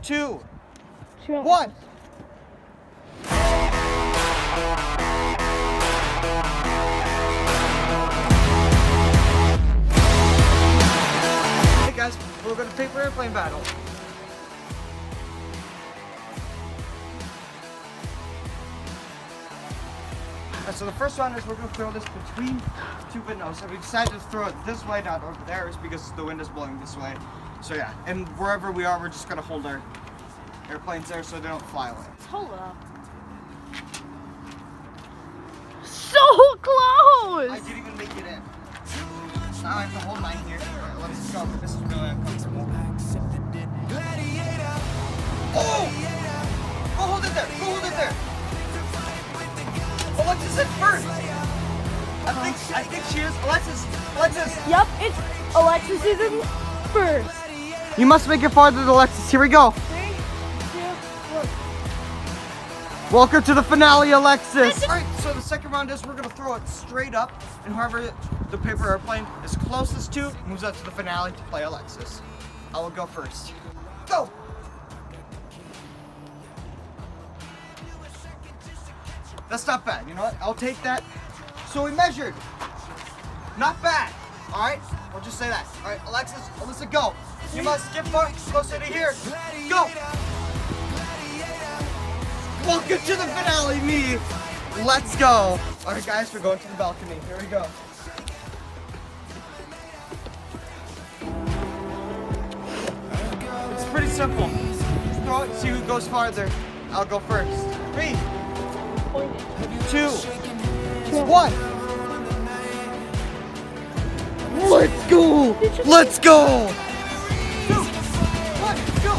2, Sure. 1. Hey guys, we're going to paper airplane battle. Alright, so the first one is we're going to throw this between two windows. So we decided to throw it this way, not over there, is because the wind is blowing this way. So yeah, and wherever we are, we're just going to hold our airplanes there so they don't fly away. Hold up. So close! I didn't even make it in. Now I have to hold mine here. Alright, let's go. This is really uncomfortable. Gladiator! Oh! Go hold it there! Go hold it there! Alexis in first! I think she is. Alexis! Yep, it's Alexis is in first. You must make it farther than Alexis. Here we go. 3, 2, 1. Welcome to the finale, Alexis. Alright, so the second round is we're going to throw it straight up, and whoever the paper airplane is closest to moves up to the finale to play Alexis. I will go first. Go! That's not bad. You know what? I'll take that. So we measured. Not bad. Alright? We'll just say that. Alright, Alexis, Alyssa, go. You must get far closer to here. Go! Welcome to the finale, me. Let's go. Alright guys, we're going to the balcony. Here we go. It's pretty simple. Just throw it, see who goes farther. I'll go first. 3, 2, 1. Let's go! Let's go! 2, 1, go!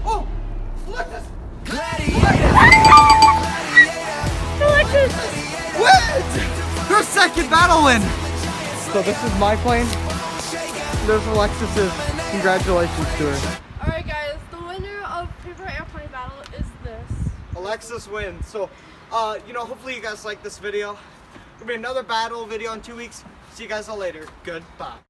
Oh! Alexis! Alexis! Wins! Her second battle win! So this is my plane. There's Alexis's. Congratulations to her. Alright guys, the winner of paper airplane battle is this. Alexis wins. So, hopefully you guys like this video. There'll be another battle video in 2 weeks. See you guys all later. Goodbye.